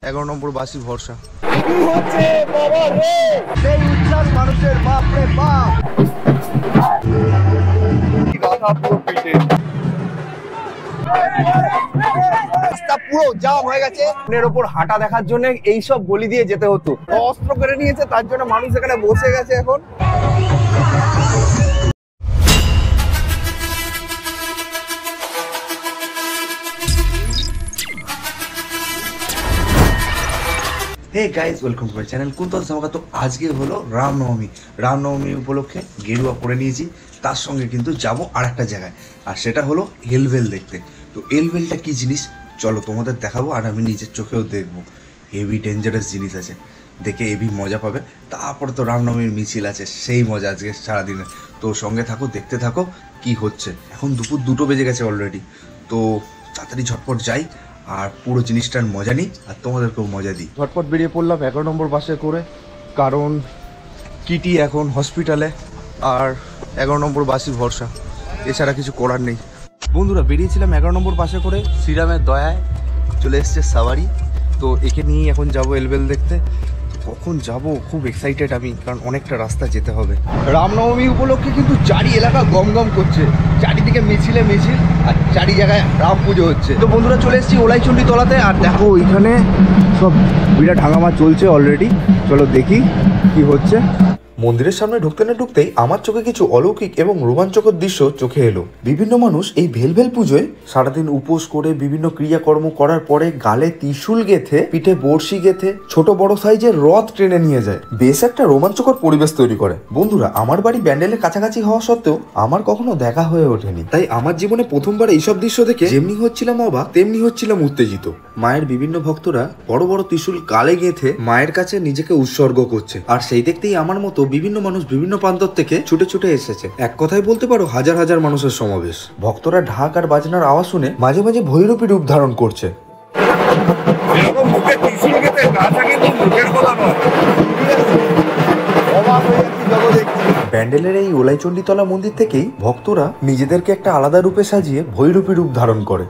11 নম্বর বাসি ভরসা। পুরো জাম হয়ে গেছে, এর উপর হাঁটা দেখার জন্য এইসব গলি দিয়ে যেতে হতো। অস্ত্র করে নিয়েছে, তার জন্য মানুষ এখানে বসে গেছে এখন। Hey guys, welcome to my channel Kuntal Dhamaka. তো আজকে হলো রামনবমী উপলক্ষে গেরুয়া পরে নিয়েছি। তার সঙ্গে কিন্তু যাব আর একটা জায়গায়, আর সেটা হলো এলভেল দেখতে। তো এলভেলটা কি জিনিস চলো তোমাদের দেখাবো, আর আমি নিজের চোখেও দেখবো। হেভি ডেঞ্জারাস জিনিস আছে, দেখে হেভি মজা পাবে। তারপর তো রামনবমীর মিছিল আছে, সেই মজা আজকে সারাদিনে। তো সঙ্গে থাকো, দেখতে থাকো কি হচ্ছে। এখন দুপুর 2টো বেজে গেছে অলরেডি। তো তাড়াতাড়ি ঝটপট যাই আর পুরো জিনিসটার মজা নিই, আর তোমাদেরকেও মজা দিই। ঝটপট বেরিয়ে পড়লাম 11 নম্বর বাসে করে, কারণ কিটি এখন হসপিটালে, আর 11 নম্বর বাসই ভরসা, এছাড়া কিছু করার নেই। বন্ধুরা, বেরিয়েছিলাম 11 নম্বর বাসে করে, শ্রীরামের দয়ায় চলে এসছে সাওয়ারি। তো একে নিয়েই এখন যাব এলভেল দেখতে। কখন যাব খুব এক্সাইটেড আমি, কারণ অনেকটা রাস্তা যেতে হবে। রামনবমী উপলক্ষে কিন্তু চারি এলাকা গম গম করছে, চারিদিকে মিছিল, আর চারি জায়গায় রাম পুজো হচ্ছে। তো বন্ধুরা, চলে এসেছি ওলাইচন্ডী তলাতে, আর দেখো ওইখানে সব বিরাট হাঙ্গামা চলছে অলরেডি। চলো দেখি কি হচ্ছে। মন্দিরের সামনে ঢুকতে না ঢুকতেই আমার চোখে কিছু অলৌকিক এবং রোমাঞ্চকর দৃশ্য চোখে এলো। বিভিন্ন মানুষ এই ভেলভেল পুজোয় সারাদিন উপোস করে বিভিন্ন ক্রিয়াকর্ম করার পরে গালে ত্রিশূল গেথে, পিঠে বড়শি গেথে ছোট বড় সাইজের রথ টেনে নিয়ে যায়। বেশ একটা রোমাঞ্চকর পরিবেশ তৈরি করে। বন্ধুরা, আমার বাড়ি ব্যান্ডেলের কাছাকাছি হওয়া সত্ত্বেও আমার কখনো দেখা হয়ে ওঠেনি, তাই আমার জীবনে প্রথমবার এইসব দৃশ্য দেখে যেমনি হচ্ছিলাম অবাক, তেমনি হচ্ছিলাম উত্তেজিত। মায়ের বিভিন্ন ভক্তরা বড় বড় ত্রিশূল গালে গেঁথে মায়ের কাছে নিজেকে উৎসর্গ করছে, আর সেই দেখতেই আমার মতো বিভিন্ন মানুষ বিভিন্ন প্রান্তর থেকে ছুটে ছুটে এসেছে। এক কথায় বলতে পারো হাজার হাজার মানুষের সমাবেশ। ভক্তরা ঢাক আর বাজনার আওয়াজ শুনে মাঝে মাঝে ভৈরবী রূপ ধারণ করছে। ব্যান্ডেলের এই ওলাইচন্ডীতলা মন্দির থেকেই ভক্তরা নিজেদেরকে একটা আলাদা রূপে সাজিয়ে ভৈরবী রূপ ধারণ করে।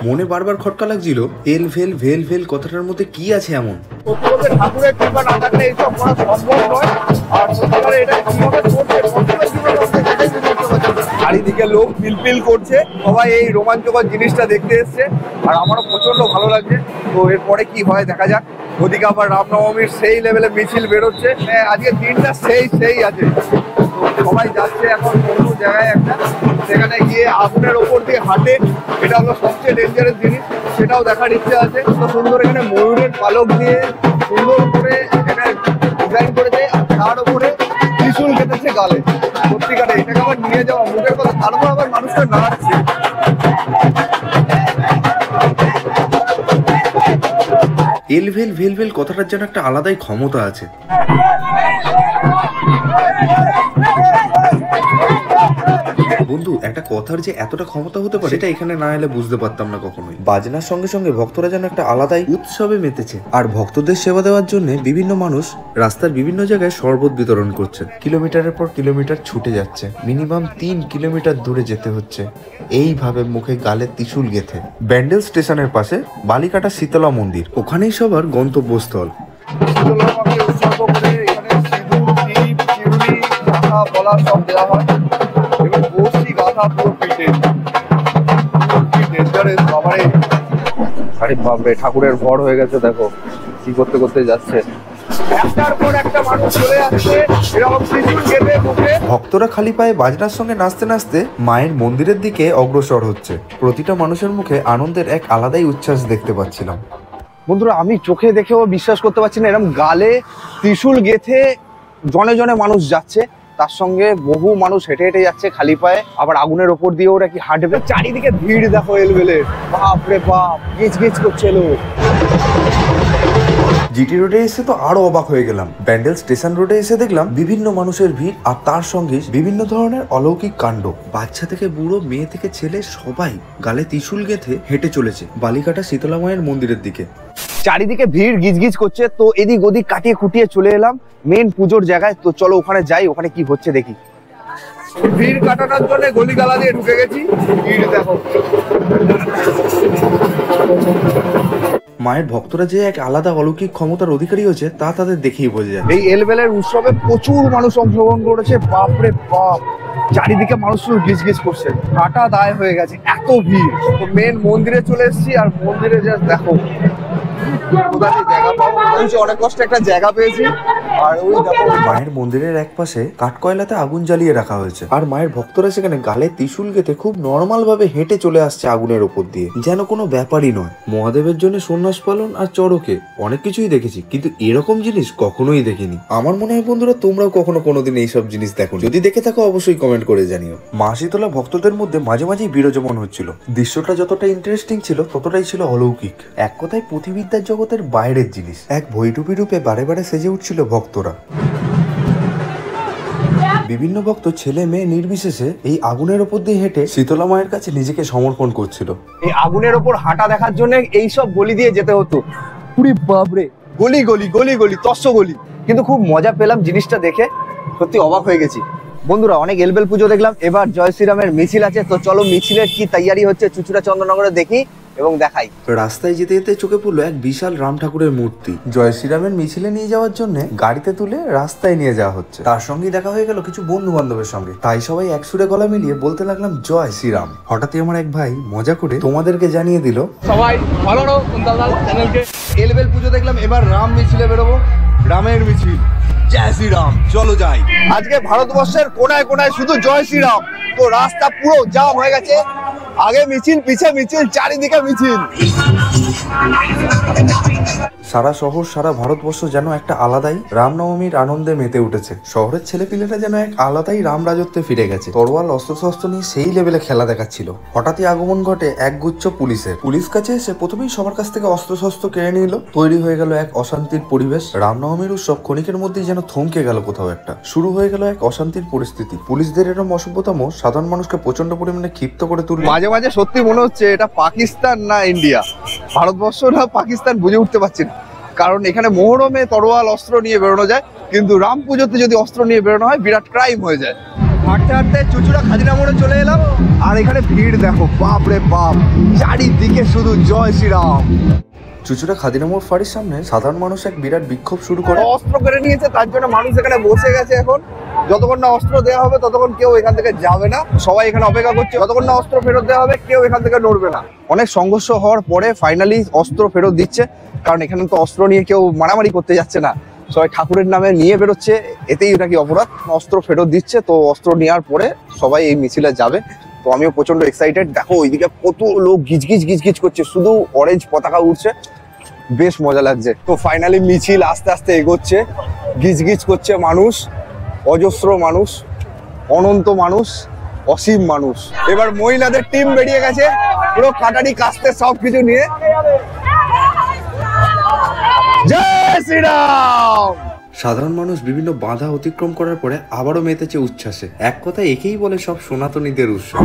মনে বারবার খটকা লাগছিল, এলভেল ভেলভেল কথাটার মধ্যে কি আছে এমন। ঠাকুরের কৃপা না থাকলে এইসব করা সম্ভব নয়। আর চারিদিকে লোক পিলপিল করছে, সবাই এই রোমাঞ্চকর জিনিসটা দেখতে এসছে, আর আমারও প্রচন্ড ভালো লাগছে। তো এরপরে কি হয় দেখা যাক। ওদিকে আবার রামনবমীর সেই লেভেলে মিছিল বেরোচ্ছে। আজকের দিনটা সেই আছে। সবাই যাচ্ছে এখন অন্য জায়গায় একটা, সেখানে গিয়ে আগুনের ওপর দিয়ে হাঁটে। এটা হলো সবচেয়ে ডেঞ্জারাস জিনিস, সেটাও দেখার ইচ্ছে আছে। তো সুন্দর এখানে ময়ূরের পালক দিয়ে সুন্দর করে এখানে ডিজাইন করেছে, আর তার উপরে ত্রিশূল কেটেছে গালে। সত্যিকারে এটাকে আবার নিয়ে যাওয়া মুখের কথা, তারপর আবার মানুষকে নাড়াচ্ছে। এলভেল ভেলভেল কথাটার যেন একটা আলাদাই ক্ষমতা আছে। বন্ধু, একটা কথার যে এতটা ক্ষমতা হতে পারে সেটা এখানে না এলে বুঝতে পারতাম না কখনোই। বাজনার সঙ্গে সঙ্গে ভক্তরা যেন একটা আলাদাই উৎসবে মেতেছে, আর ভক্তদের সেবা দেওয়ার জন্য বিভিন্ন মানুষ রাস্তার বিভিন্ন জায়গায় শরবত বিতরণ করছে। কিলোমিটারের পর কিলোমিটার ছুটে যাচ্ছে, মিনিমাম 3 কিলোমিটার দূরে যেতে হচ্ছে এইভাবে মুখে গালে ত্রিশূল গেথে। ব্যান্ডেল স্টেশনের পাশে বালিকাটা শীতলা মন্দির, ওখানেই সবার গন্তব্যস্থল। সব দেওয়া হয় এবং বসি গাথা পুরো পিঠে। আরে বাপরে, ঠাকুরের ভর হয়ে গেছে, দেখো কি করতে করতে যাচ্ছে। একটার পর একটা মানুষ চলে আসছে, এরকম ত্রিশূল গেঁথে মুখে। ভক্তরা খালি পায়ে বাজনার সঙ্গে নাচতে নাচতে মায়ের মন্দিরের দিকে অগ্রসর হচ্ছে। প্রতিটা মানুষের মুখে আনন্দের এক আলাদাই উচ্ছ্বাস দেখতে পাচ্ছিলাম। বন্ধুরা, আমি চোখে দেখেও বিশ্বাস করতে পারছি না, এরকম গালে ত্রিশূল গেঁথে জনে জনে মানুষ যাচ্ছে। তার সঙ্গে বহু মানুষ হেঁটে হেঁটে যাচ্ছে খালি পায়ে, আবার আগুনের ওপর দিয়ে ওরা কি হাঁটবে। চারিদিকে ভিড় দেখো এলভেলের, বাপ রে বাপ, গিজ গিজ করছে লোক। জিটি রোডে এসে তো আরো অবাক হয়ে গেলাম। ব্যান্ডেল স্টেশন রোডে এসে দেখলাম বিভিন্ন মানুষের ভিড় আর তার সঙ্গে বিভিন্ন ধরনের অলৌকিক কাণ্ড। বাচ্চা থেকে বুড়ো, মেয়ে থেকে ছেলে সবাই গালে ত্রিশূল গেঁথে হেঁটে চলেছে বালিকাটা শীতলা মায়ের মন্দিরের দিকে। চারিদিকে ভিড় গিজগিজ করছে, তো এদিক ওদিক কাটিয়ে কুটিয়ে চলে এলাম মেন পুজোর জায়গায়। তো চলো ওখানে যাই, ওখানে কি হচ্ছে দেখি। ভিড় কাটানোর জন্য গলিগালা দিয়ে ঢুকে গেছি। ভিড় দেখো। মায়ের ভক্তরা যে এক আলাদা অলৌকিক ক্ষমতার অধিকারী হয়েছে তা তাদের দেখেই বোঝা যায়। এই এলবেলের উৎসবে প্রচুর মানুষ অংশগ্রহণ করেছে। বাপরে বাপ, চারিদিকে মানুষ শুধু গিজগিজ করছে, কাটা দায় হয়ে গেছে, এত ভিড়। তো মেন মন্দিরে চলে এসেছি, আর মন্দিরে জাস্ট দেখো জায়গা পাবো, অনেক কষ্টে একটা জায়গা পেয়েছি। আর ওই দেখো মায়ের মন্দিরের এক পাশে কাঠকয়লাতে আগুন জ্বালিয়ে রাখা হয়েছে, আর মায়ের ভক্তরা সেখানে গালে ত্রিশূল গেঁথে খুব নর্মাল ভাবে হেঁটে চলে আসছে আগুনের উপর দিয়ে, যেন কোনো ব্যাপারই নয়। মহাদেবের জন্য সন্ন্যাস পালন আর চড়কে অনেক কিছুই দেখেছি, কিন্তু এরকম জিনিস কখনোই দেখিনি। আমার মনে হয় বন্ধুরা তোমরাও কখনো কোনোদিন এইসব জিনিস দেখো, যদি দেখে থাকো অবশ্যই কমেন্ট করে জানিও। মা শীতলা ভক্তদের মধ্যে মাঝে মাঝেই বিরাজমান হচ্ছিল। দৃশ্যটা যতটা ইন্টারেস্টিং ছিল ততটাই ছিল অলৌকিক। এক কথায় পুঁথিবিদ্যার জগতের বাইরের জিনিস। এক ভৈরবী রূপে বারে বারে সেজে উঠছিল ভক্তরা। বিভিন্ন ভক্ত ছেলে মেয়ে নির্বিশেষে এই আগুনের ওপর দিয়ে হেঁটে শীতলা মায়ের কাছে নিজেকে সমর্পণ করছিল। এই আগুনের ওপর হাঁটা দেখার জন্য এইসব গলি দিয়ে যেতে হতো। পুরি বাবরে, গলি গলি গলি গলি তস্য গলি, কিন্তু খুব মজা পেলাম জিনিসটা দেখে, সত্যি অবাক হয়ে গেছি। বন্ধুরা অনেক এলবেল পুজো দেখলাম, এবার জয় শ্রীরামের মিছিল আছে। তো চলো মিছিলের কি তৈয়ারি হচ্ছে চুচুড়া চন্দ্রনগরে দেখি এবং দেখাই। রাস্তায় যেতে যেতে চোখে পড়লো এক বিশাল রাম ঠাকুরের মূর্তি। জয় শ্রীরামের মিছিলে নিয়ে যাওয়ার জন্য গাড়িতে তুলে রাস্তায় নিয়ে যাওয়া হচ্ছে। তার সঙ্গে দেখা হয়ে গেল কিছু বন্ধু বান্ধবের সঙ্গে, তাই সবাই এক সুরে গলা মিলিয়ে বলতে লাগলাম জয় শ্রীরাম। হঠাৎই আমার এক ভাই মজা করে তোমাদেরকে জানিয়ে দিল, সবাই ভালো রাখো কুন্তলদাল চ্যানেলকে। এলবেল পুজো দেখলাম, এবার রাম মিছিলে বেরোবো, রামের মিছিল। জয় শ্রীরাম, চলো যাই। আজকে ভারতবর্ষের কোনায় কোনায় শুধু জয় শ্রীরাম। তো রাস্তা পুরো জাম হয়ে গেছে, আগে মিছিল পিছে মিছিল, চারিদিকে মিছিল। সারা শহর সারা ভারতবর্ষ যেন একটা আলাদাই রামনবমীর আনন্দে মেতে উঠেছে। শহরের ছেলেপিলেরা যেন এক আলাদাই রাম রাজত্বে ফিরে গেছে। তরোয়াল অস্ত্রশস্ত্র নিয়ে সেই লেভেলে খেলা দেখাচ্ছিল। হঠাৎই আগমন ঘটে এক গুচ্ছ পুলিশের। পুলিশ কাছে এসে প্রথমেই সবার কাছ থেকে অস্ত্রশস্ত্র কেড়ে নিল। তৈরি হয়ে গেল এক অশান্তির পরিবেশ। রামনবমীর উৎসব ক্ষণিকের মধ্যেই যেন থমকে গেল কোথাও একটা। শুরু হয়ে গেল এক অশান্তির পরিস্থিতি। পুলিশদের এরকম অসভ্যতাম সাধারণ মানুষকে প্রচন্ড পরিমাণে ক্ষিপ্ত করে তুলল। মাঝে মাঝে সত্যি মনে হচ্ছে এটা পাকিস্তান না ইন্ডিয়া, ভারতবর্ষ না পাকিস্তান, বুঝে উঠতে পারছি না। কারণ এখানে মোহরমে তরোয়াল অস্ত্র নিয়ে বেরোনো যায়, কিন্তু রাম পুজোতে যদি অস্ত্র নিয়ে বেরোনো হয় বিরাট ক্রাইম হয়ে যায়। হাঁটতে হাঁটতে চুচুড়া খাদিনা মোড়ে চলে এলাম, আর এখানে ভিড় দেখো, বাপ রে বাপ, চারিদিকে শুধু জয় শ্রীরাম। চুচুড়া খাদিনা মোড় ফাঁড়ির সামনে সাধারণ মানুষ এক বিরাট বিক্ষোভ শুরু করে। অস্ত্র কেড়ে নিয়েছে, তার জন্য মানুষ এখানে বসে গেছে। এখন যতক্ষণ না অস্ত্র দেওয়া হবে ততক্ষণ কেউ এখান থেকে যাবে না, সবাই এখানে অপেক্ষা করছে। যতক্ষণ না অস্ত্র ফেরত দেওয়া হবে কেউ এখান থেকে নড়বে না। অনেক সংঘর্ষ হওয়ার পরে ফাইনালি অস্ত্র ফেরত দিচ্ছে, কারণ এখানে তো অস্ত্র নিয়ে কেউ মারামারি করতে যাচ্ছে না, সবাই ঠাকুরের নামে নিয়ে বেরোচ্ছে, এতেই নাকি অপরাধ। অস্ত্র ফেরত দিচ্ছে, তো অস্ত্র নেওয়ার পরে সবাই এই মিছিলে যাবে। তো আমিও প্রচন্ড এক্সাইটেড। দেখো ওইদিকে কত লোক গিজগিজ গিজগিজ করছে, শুধু অরেঞ্জ পতাকা উঠছে, বেশ মজা লাগছে। তো ফাইনালি মিছিল আস্তে আস্তে এগোচ্ছে, গিজগিজ করছে মানুষ, অজস্র মানুষ, অনন্ত মানুষ, অসীম মানুষ। এবার মহিলাদের টিম বেরিয়ে গেছে, পুরো কাটারি কাস্তে সবকিছু নিয়ে। জয় শ্রীরাম। সাধারণ মানুষ বিভিন্ন বাধা অতিক্রম করার পরে আবারও মেতেছে উচ্ছ্বাসে। এক কথা একেই বলে সব সনাতনীদের উৎসব।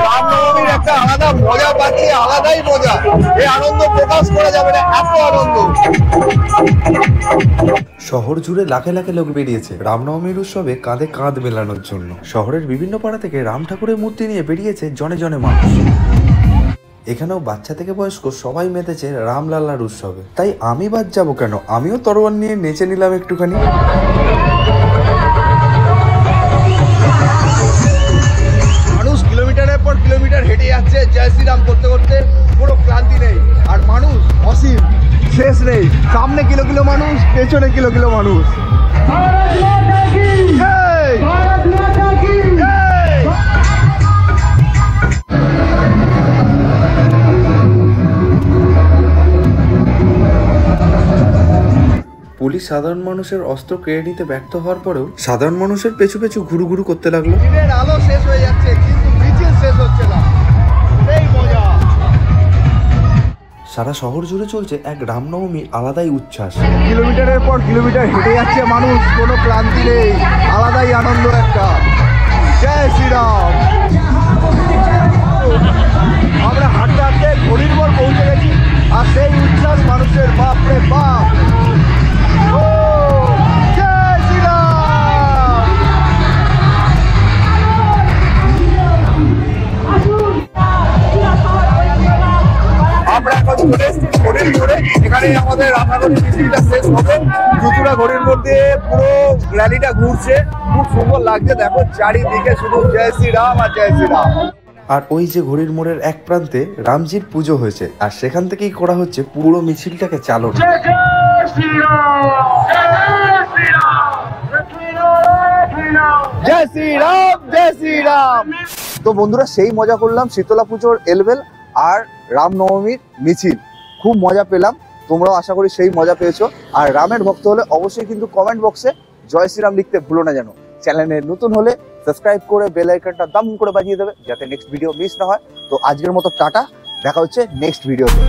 রামনবমীর একটা আলাদা মজা পাচ্ছি, আলাদাই মজা। এই আনন্দ প্রকাশ করা যাবে না, এত আনন্দ। শহর জুড়ে লাখে লাখে লোক বেরিয়েছে রামনবমীর উৎসবে কাঁধে কাঁধ মেলানোর জন্য। শহরের বিভিন্ন পাড়া থেকে রাম ঠাকুরের মূর্তি নিয়ে বেরিয়েছে জনে জনে মানুষ। এখানেও বাচ্চা থেকে বয়স্ক সবাই মেতেছে রামলালার উৎসবে। তাই আমি বাদ যাবো কেন, আমিও তরোয়াল নিয়ে নেচে নিলাম একটুখানি। মানুষ কিলোমিটারের পর কিলোমিটার হেঁটে যাচ্ছে জয় শ্রীরাম করতে করতে, কোনো ক্লান্তি নেই। আর মানুষ অসীম, শেষ নেই। সামনে কিলো কিলো মানুষ, পেছনে কিলো কিলো মানুষ। পুলিশ সাধারণ মানুষের অস্ত্র কেড়ে নিতে ব্যর্থ হওয়ার পরেও সাধারণ মানুষের পেছু পেছু ঘুরু ঘুরু করতে লাগলো। দিনের আলো শেষ হয়ে যাচ্ছে, কিন্তু মিছিল শেষ হচ্ছে না। এই মজা। সারা শহর জুড়ে চলছে এক রামনবমীর আলাদাই উচ্ছ্বাস। কিলোমিটারের পর কিলোমিটার হেঁটে যাচ্ছে মানুষ, কোনো ক্লান্তি নেই, আলাদাই আনন্দ একটা। জয় শ্রীরাম। আমরা হাঁটতে হাঁটতে ঘড়ির মোড় পৌঁছে গেছি, আর সেই উচ্ছ্বাস মানুষের, বাপ রে বাপ। ও জয় শ্রীরাম। আমরা এখন চলে এসেছি ঘড়ির মোড়ে, এখানে আমাদের রান্নাঘরের মিছিলটা শেষ হবে। জুতুরা ঘড়ির মধ্যে পুরো র্যালিটা ঘুরছে, খুব সুন্দর লাগছে। দেখো চারিদিকে শুধু জয় শ্রীরাম আর জয় শ্রীরাম। আর ওই যে ঘড়ির মোড়ের এক প্রান্তে রামজির পুজো হয়েছে, আর সেখান থেকেই করা হচ্ছে পুরো মিছিলটাকে চালন। জয় শ্রীরাম, জয় শ্রীরাম। তো বন্ধুরা, সেই মজা করলাম শীতলা পুজোর এলবেল আর রামনবমীর মিছিল, খুব মজা পেলাম। তোমরাও আশা করি সেই মজা পেয়েছো। আর রামের ভক্ত হলে অবশ্যই কিন্তু কমেন্ট বক্সে জয় শ্রীরাম লিখতে ভুলো না যেন। চ্যানেলে নতুন হলে সাবস্ক্রাইব করে বেল আইকনটা দাম করে বাজিয়ে দেবে, যাতে নেক্সট ভিডিও মিস না হয়। তো আজকের মতো টাটা, দেখা হচ্ছে নেক্সট ভিডিওতে।